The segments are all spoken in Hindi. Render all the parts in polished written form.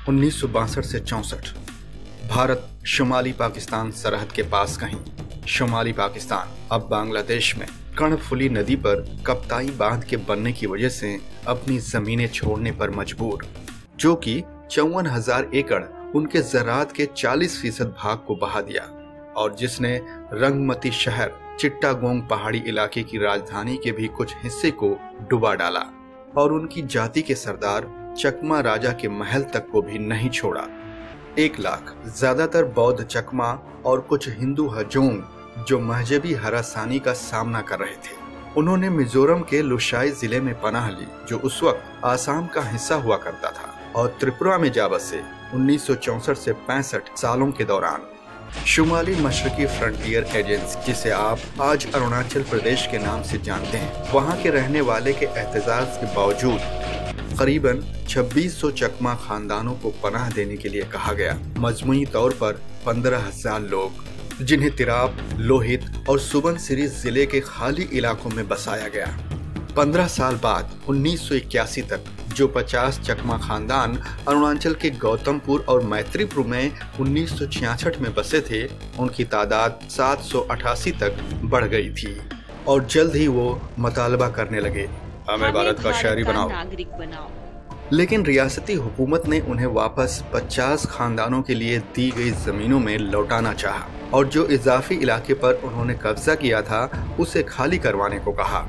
1962 से 64 भारत शुमाली पाकिस्तान सरहद के पास कहीं शुमाली पाकिस्तान अब बांग्लादेश में कर्णफुली नदी पर कप्ताई बांध के बनने की वजह से अपनी जमीनें छोड़ने पर मजबूर, जो कि 54,000 एकड़ उनके ज़राअत के 40% भाग को बहा दिया और जिसने रंगमती शहर चिट्टागोंग पहाड़ी इलाके की राजधानी के भी कुछ हिस्से को डुबा डाला और उनकी जाति के सरदार चकमा राजा के महल तक को भी नहीं छोड़ा। 1 लाख ज्यादातर बौद्ध चकमा और कुछ हिंदू हजोंग जो महजबी हरासानी का सामना कर रहे थे, उन्होंने मिजोरम के लुशाई जिले में पनाह ली, जो उस वक्त आसाम का हिस्सा हुआ करता था, और त्रिपुरा में जा बसे 1964 से 65 सालों के दौरान। शुमाली मशरकी फ्रंटियर एजेंसी, जिसे आप आज अरुणाचल प्रदेश के नाम से जानते हैं, वहां के रहने वाले के एहतजाज के बावजूद करीबन 2600 चकमा खानदानों को पनाह देने के लिए कहा गया। मजमूई तौर पर 15,000 लोग, जिन्हें तिराप, लोहित और सुबनसिरी जिले के खाली इलाकों में बसाया गया। 15 साल बाद 1981 तक जो 50 चकमा खानदान अरुणाचल के गौतमपुर और मैत्रीपुर में 1966 में बसे थे, उनकी तादाद 788 तक बढ़ गई थी और जल्द ही वो मुतालबा करने लगे, हमें भारत का शहरी बनाओ, नागरिक बनाओ। लेकिन रियासती हुकूमत ने उन्हें वापस 50 खानदानों के लिए दी गई जमीनों में लौटाना चाहा और जो इजाफी इलाके पर उन्होंने कब्जा किया था उसे खाली करवाने को कहा।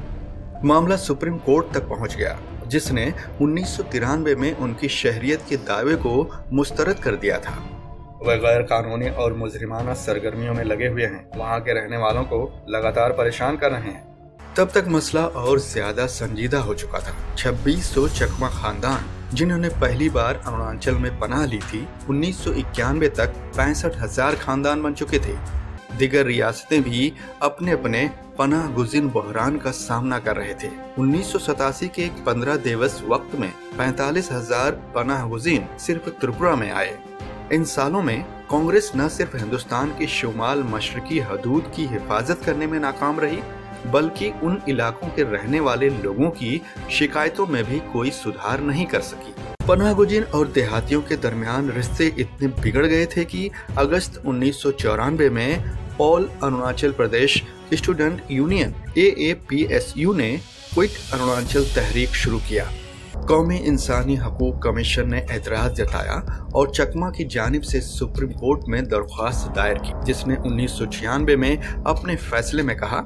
मामला सुप्रीम कोर्ट तक पहुंच गया, जिसने 1993 में उनकी शहरियत के दावे को मुस्तरद कर दिया था। वह गैर कानूनी और मुजरिमाना सरगर्मियों में लगे हुए हैं, वहां के रहने वालों को लगातार परेशान कर रहे हैं। तब तक मसला और ज्यादा संजीदा हो चुका था। 2600 चकमा खानदान, जिन्होंने पहली बार अरुणाचल में पनाह ली थी, 1991 तक 65,000 खानदान बन चुके थे। दिगर रियासतें भी अपने अपने पनाह गुज़िन बहरान का सामना कर रहे थे। 1987 के एक 15 दिवस वक्त में 45,000 पनाह गुज़िन सिर्फ त्रिपुरा में आए। इन सालों में कांग्रेस न सिर्फ हिंदुस्तान की शुमाल मशरकी हदूद की हिफाजत करने में नाकाम रही, बल्कि उन इलाकों के रहने वाले लोगों की शिकायतों में भी कोई सुधार नहीं कर सकी। पनाह गुज़िन और देहातियों के दरमियान रिश्ते इतने बिगड़ गए थे कि अगस्त 1994 में all Arunachal Pradesh student union AAPSU ने क्विट अरुणाचल तहरीक शुरू किया। कौमी इंसानी हकूक कमीशन ने एतराज जताया और चकमा की जानिब से सुप्रीम कोर्ट में दरख्वास्त दायर की, जिसने 1996 में अपने फैसले में कहा,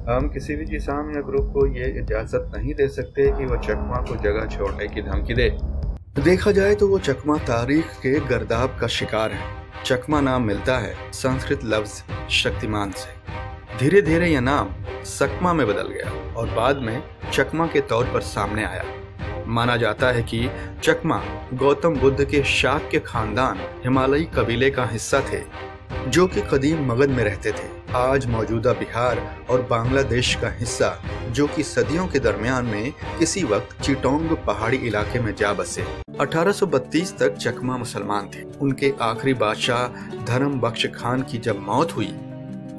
हम किसी भी किसान या ग्रुप को ये इजाजत नहीं दे सकते कि वह चकमा को जगह छोड़ने की धमकी दे। देखा जाए तो वो चकमा तारीख के गर्दाब का शिकार है। चकमा नाम मिलता है संस्कृत लफ्ज शक्तिमान से। धीरे धीरे यह नाम सकमा में बदल गया और बाद में चकमा के तौर पर सामने आया। माना जाता है कि चकमा गौतम बुद्ध के शाक्य खानदान हिमालयी कबीले का हिस्सा थे, जो कि कदीम मगध में रहते थे, आज मौजूदा बिहार और बांग्लादेश का हिस्सा, जो कि सदियों के दरमियान में किसी वक्त चिटोंग पहाड़ी इलाके में जा बसे। 1832 तक चकमा मुसलमान थे। उनके आखिरी बादशाह धर्म बख्श खान की जब मौत हुई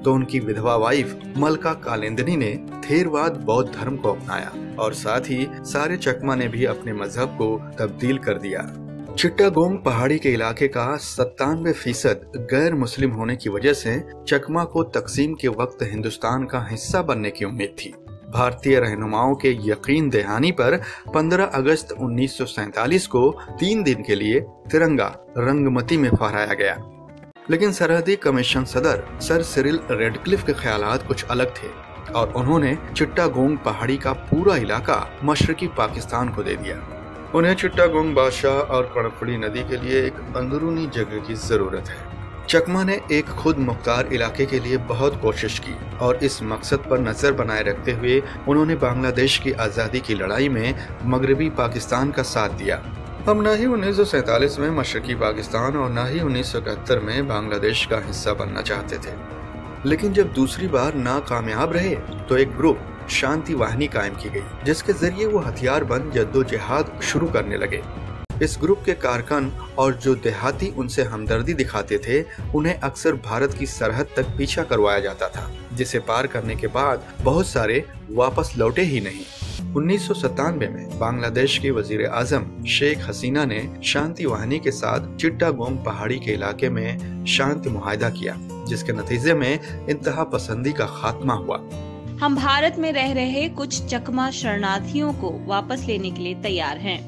तो उनकी विधवा वाइफ मलका कालिंदनी ने थेरवाद बौद्ध धर्म को अपनाया और साथ ही सारे चकमा ने भी अपने मजहब को तब्दील कर दिया। चिट्टागोंग पहाड़ी के इलाके का 97% गैर मुस्लिम होने की वजह से चकमा को तकसीम के वक्त हिंदुस्तान का हिस्सा बनने की उम्मीद थी। भारतीय रहनुमाओं के यकीन दहानी पर 15 अगस्त 1947 को 3 दिन के लिए तिरंगा रंगमती में फहराया गया। लेकिन सरहदी कमीशन सदर सर सिरिल रेडक्लिफ के ख्यालात कुछ अलग थे और उन्होंने चिट्टागोंग पहाड़ी का पूरा इलाका मशरकी पाकिस्तान को दे दिया। उन्हें चिट्टागोंग बादशाह और कर्णफुली नदी के लिए एक अंदरूनी जगह की जरूरत है। चकमा ने एक खुद मुख्तार इलाके के लिए बहुत कोशिश की और इस मकसद पर नजर बनाए रखते हुए उन्होंने बांग्लादेश की आज़ादी की लड़ाई में मगरबी पाकिस्तान का साथ दिया। हम न ही 1947 में मशरकी पाकिस्तान और न ही 1971 में बांग्लादेश का हिस्सा बनना चाहते थे। लेकिन जब दूसरी बार नाकामयाब रहे तो एक ग्रुप शांति वाहिनी कायम की गई, जिसके जरिए वो हथियारबंद जद्दोजहद शुरू करने लगे। इस ग्रुप के कारकुन और जो देहाती उनसे हमदर्दी दिखाते थे, उन्हें अक्सर भारत की सरहद तक पीछा करवाया जाता था, जिसे पार करने के बाद बहुत सारे वापस लौटे ही नहीं। 1997 में बांग्लादेश के वजीर आजम शेख हसीना ने शांति वाहिनी के साथ चिट्टागोंग पहाड़ी के इलाके में शांति मुआहदा किया, जिसके नतीजे में इंतहा पसंदी का खात्मा हुआ। हम भारत में रह रहे कुछ चकमा शरणार्थियों को वापस लेने के लिए तैयार हैं।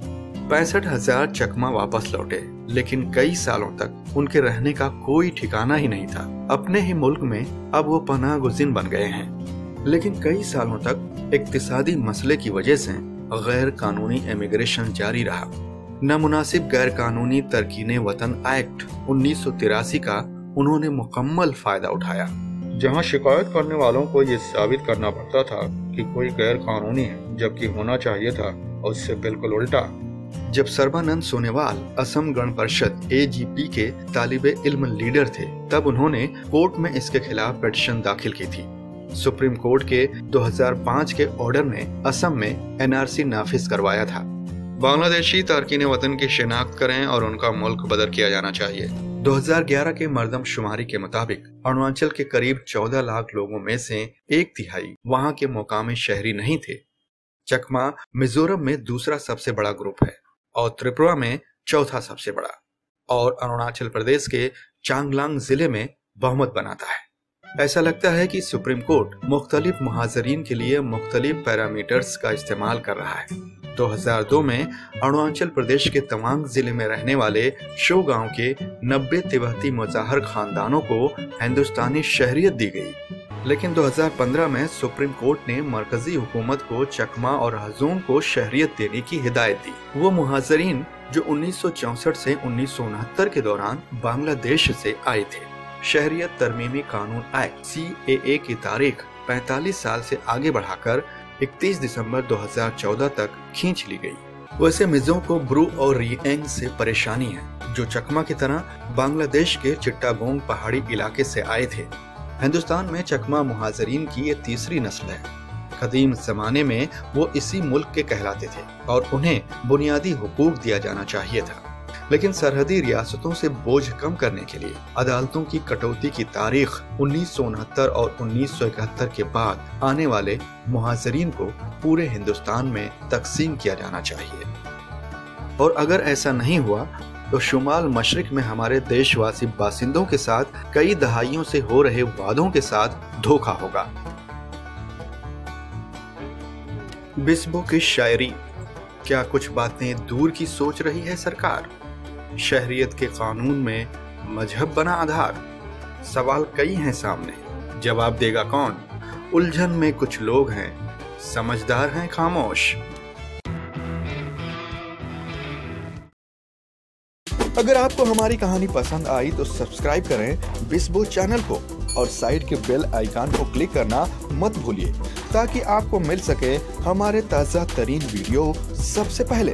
65,000 चकमा वापस लौटे, लेकिन कई सालों तक उनके रहने का कोई ठिकाना ही नहीं था। अपने ही मुल्क में अब वो पनाह गुज़ीर बन गए हैं, लेकिन कई सालों तक इक्तिसादी मसले की वजह से गैर कानूनी इमिग्रेशन जारी रहा। नामुनासिब गैर कानूनी तरकीने वतन एक्ट 1983 का उन्होंने मुकम्मल फायदा उठाया, जहां शिकायत करने वालों को ये साबित करना पड़ता था कि कोई गैर कानूनी है, जबकि होना चाहिए था उससे बिल्कुल उल्टा। जब सर्बानंद सोनेवाल असम गण परिषद AGP के तालिबे इल्म लीडर थे, तब उन्होंने कोर्ट में इसके खिलाफ पिटीशन दाखिल की थी। सुप्रीम कोर्ट के 2005 के ऑर्डर ने असम में NRC नाफिज करवाया था। बांग्लादेशी तारकीन वतन की शिनाख्त करें और उनका मुल्क बदर किया जाना चाहिए। 2011 के मरदमशुमारी के मुताबिक अरुणाचल के करीब 14 लाख लोगों में से 1/3 वहां के मुकामी शहरी नहीं थे। चकमा मिजोरम में दूसरा सबसे बड़ा ग्रुप है और त्रिपुरा में चौथा सबसे बड़ा, और अरुणाचल प्रदेश के चांगलांग जिले में बहुमत बनाता है। ऐसा लगता है कि सुप्रीम कोर्ट मुख्तलिफ मुहाजिरीन के लिए मुख्तलिफ पैरामीटर्स का इस्तेमाल कर रहा है। 2002 में अरुणाचल प्रदेश के तवांग जिले में रहने वाले शो गांव के 90 तिब्बती मुजाहिर खानदानों को हिंदुस्तानी शहरियत दी गई, लेकिन 2015 में सुप्रीम कोर्ट ने मरकजी हुकूमत को चकमा और हजून को शहरियत देने की हिदायत दी। वो मुहाजिरीन जो 1964 से 1969 के दौरान बांग्लादेश से आए थे। शहरियत तरमीमी कानून एक्ट CAA की तारीख 45 साल से आगे बढ़ाकर 31 दिसंबर 2014 तक खींच ली गई। वैसे मिजों को ब्रू और रिएंग से परेशानी है, जो चकमा की तरह बांग्लादेश के चिट्टागोंग पहाड़ी इलाके से आए थे। हिंदुस्तान में चकमा मुहाजिरीन की ये तीसरी नस्ल है। कदीम जमाने में वो इसी मुल्क के कहलाते थे और उन्हें बुनियादी हुकूक दिया जाना चाहिए था, लेकिन सरहदी रियासतों से बोझ कम करने के लिए अदालतों की कटौती की तारीख 1969 और 1971 के बाद आने वाले मुहाजिरीन को पूरे हिंदुस्तान में तकसीम किया जाना चाहिए। और अगर ऐसा नहीं हुआ तो शुमाल मशरिक में हमारे देशवासी बासिंदों के साथ कई दहाइयों से हो रहे वादों के साथ धोखा होगा। बिस्बो की शायरी। क्या कुछ बातें दूर की सोच रही है सरकार? शहरियत के कानून में मजहब बना आधार। सवाल कई हैं सामने, जवाब देगा कौन? उलझन में कुछ लोग हैं, समझदार हैं खामोश। अगर आपको हमारी कहानी पसंद आई तो सब्सक्राइब करें बिस्बो चैनल को और साइड के बेल आइकन को क्लिक करना मत भूलिए, ताकि आपको मिल सके हमारे ताज़ा तरीन वीडियो सबसे पहले।